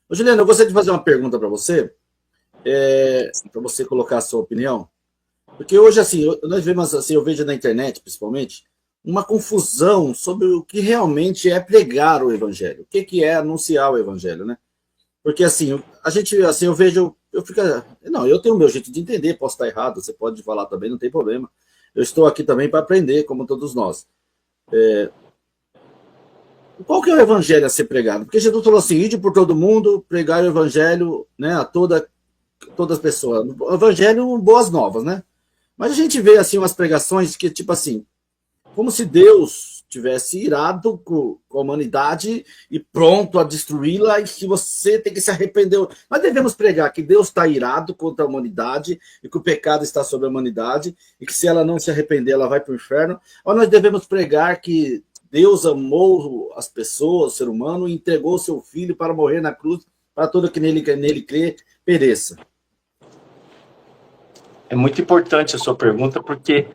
Ô, Juliana, eu gostaria de fazer uma pergunta para você colocar a sua opinião. Porque hoje, assim, nós vemos, assim, eu vejo na internet, principalmente, uma confusão sobre o que realmente é pregar o evangelho, o que é anunciar o evangelho, né? Porque, assim, a gente, assim, eu vejo, eu fico, não, eu tenho o meu jeito de entender, posso estar errado, você pode falar também, não tem problema. Eu estou aqui também para aprender, como todos nós. Qual que é o evangelho a ser pregado? Porque Jesus falou assim, ide por todo mundo, pregar o evangelho, né, a todas as pessoas. O evangelho, boas novas, né? Mas a gente vê, assim, umas pregações que, tipo assim, como se Deus tivesse irado com a humanidade e pronto a destruí-la, e que você tem que se arrepender. Nós devemos pregar que Deus está irado contra a humanidade e que o pecado está sobre a humanidade e que se ela não se arrepender, ela vai para o inferno. Ou nós devemos pregar que Deus amou as pessoas, o ser humano, e entregou o seu filho para morrer na cruz, para todo que nele crê pereça. É muito importante a sua pergunta, porque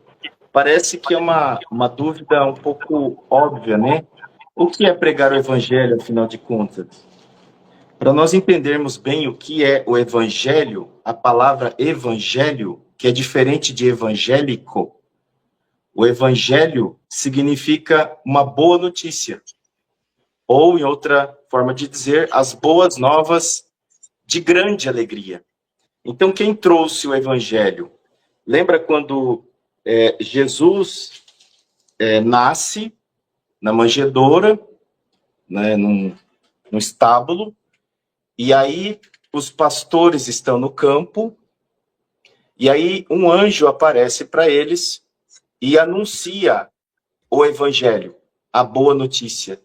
parece que é uma dúvida um pouco óbvia, né? O que é pregar o evangelho, afinal de contas? Para nós entendermos bem o que é o evangelho, a palavra evangelho, que é diferente de evangélico, o evangelho significa uma boa notícia. Ou, em outra forma de dizer, as boas novas de grande alegria. Então, quem trouxe o evangelho? Lembra quando Jesus nasce na manjedoura, né, num estábulo, e aí os pastores estão no campo, e aí um anjo aparece para eles e anuncia o evangelho, a boa notícia,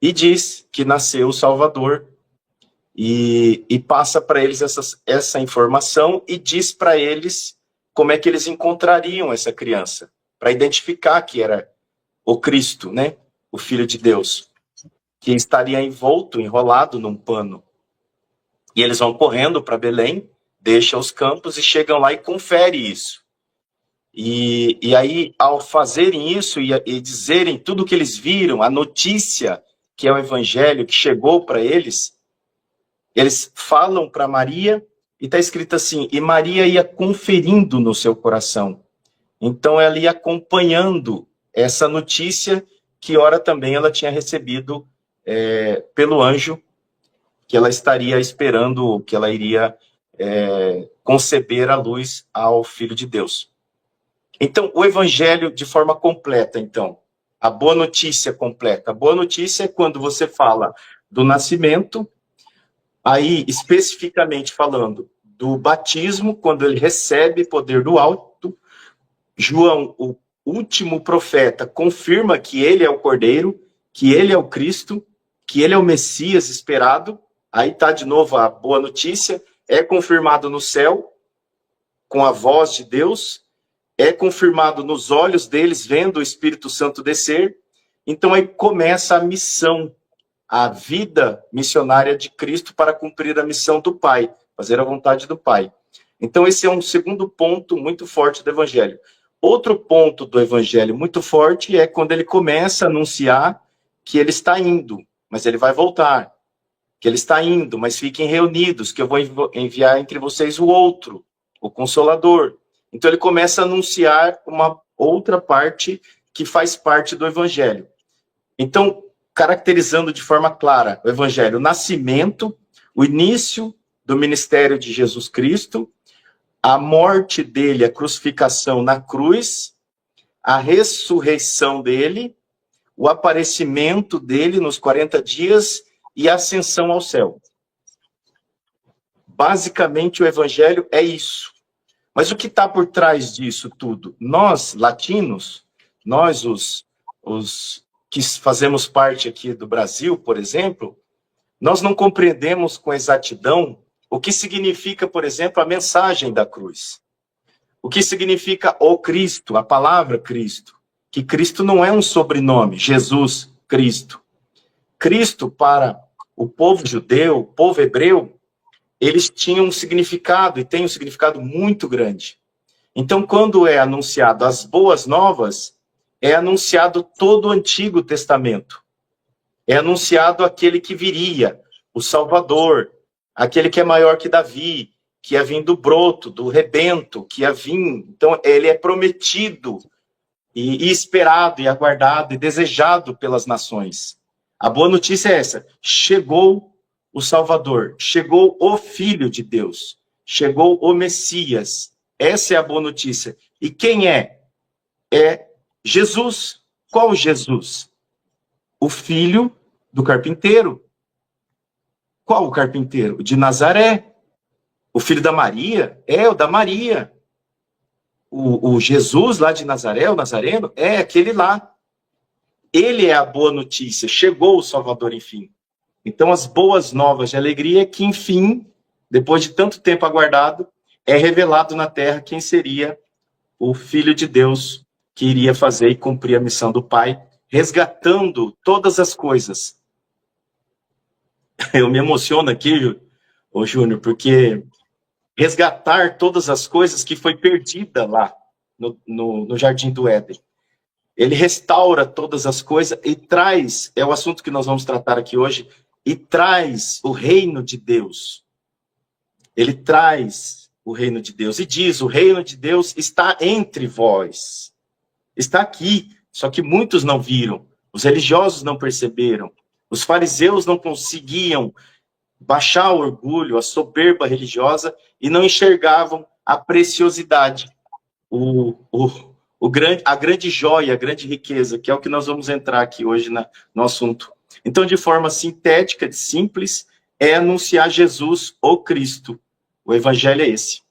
e diz que nasceu o Salvador, e passa para eles essa informação e diz para eles como é que eles encontrariam essa criança, para identificar que era o Cristo, né? O Filho de Deus, que estaria envolto, enrolado num pano. E eles vão correndo para Belém, deixam os campos e chegam lá e conferem isso. E aí, ao fazerem isso e dizerem tudo o que eles viram, a notícia que é o evangelho que chegou para eles falam para Maria e está escrito assim, e Maria ia conferindo no seu coração. Então ela ia acompanhando essa notícia que ora também ela tinha recebido pelo anjo, que ela estaria esperando, que ela iria conceber a luz ao Filho de Deus. Então, o evangelho de forma completa, então, a boa notícia completa. A boa notícia é quando você fala do nascimento, aí, especificamente falando do batismo, quando ele recebe poder do alto. João, o último profeta, confirma que ele é o Cordeiro, que ele é o Cristo, que ele é o Messias esperado. Aí está de novo a boa notícia. É confirmado no céu, com a voz de Deus. É confirmado nos olhos deles, vendo o Espírito Santo descer. Então aí começa a missão, a vida missionária de Cristo para cumprir a missão do Pai, fazer a vontade do Pai. Então esse é um segundo ponto muito forte do Evangelho. Outro ponto do Evangelho muito forte é quando ele começa a anunciar que ele está indo, mas ele vai voltar. Que ele está indo, mas fiquem reunidos, que eu vou enviar entre vocês o outro, o Consolador. Então ele começa a anunciar uma outra parte que faz parte do Evangelho. Então, caracterizando de forma clara o Evangelho, o nascimento, o início do ministério de Jesus Cristo, a morte dele, a crucificação na cruz, a ressurreição dele, o aparecimento dele nos 40 dias e a ascensão ao céu. Basicamente, o Evangelho é isso. Mas o que está por trás disso tudo? Nós, latinos, nós, os que fazemos parte aqui do Brasil, por exemplo, nós não compreendemos com exatidão o que significa, por exemplo, a mensagem da cruz. O que significa o Cristo, a palavra Cristo. Que Cristo não é um sobrenome, Jesus Cristo. Cristo, para o povo judeu, o povo hebreu, eles tinham um significado, e têm um significado muito grande. Então, quando é anunciado as boas novas, é anunciado todo o Antigo Testamento. É anunciado aquele que viria, o Salvador, aquele que é maior que Davi, que ia vir do broto, do rebento, que ia vir. Então, ele é prometido e esperado e aguardado e desejado pelas nações. A boa notícia é essa: chegou o Salvador, chegou o Filho de Deus, chegou o Messias. Essa é a boa notícia. E quem é? É Jesus. Qual Jesus? O filho do carpinteiro. Qual o carpinteiro? O de Nazaré. O filho da Maria? É, o da Maria. O Jesus lá de Nazaré, o Nazareno, é aquele lá. Ele é a boa notícia. Chegou o Salvador, enfim. Então, as boas novas de alegria é que, enfim, depois de tanto tempo aguardado, é revelado na terra quem seria o Filho de Deus que iria fazer e cumprir a missão do Pai, resgatando todas as coisas. Eu me emociono aqui, ô Júnior, porque resgatar todas as coisas que foi perdida lá no Jardim do Éden. Ele restaura todas as coisas e traz, é o assunto que nós vamos tratar aqui hoje, e traz o reino de Deus. Ele traz o reino de Deus e diz: o reino de Deus está entre vós. Está aqui, só que muitos não viram. Os religiosos não perceberam. Os fariseus não conseguiam baixar o orgulho, a soberba religiosa, e não enxergavam a preciosidade, a grande joia, a grande riqueza, que é o que nós vamos entrar aqui hoje no assunto. Então, de forma sintética, simples, é anunciar Jesus, o Cristo. O evangelho é esse.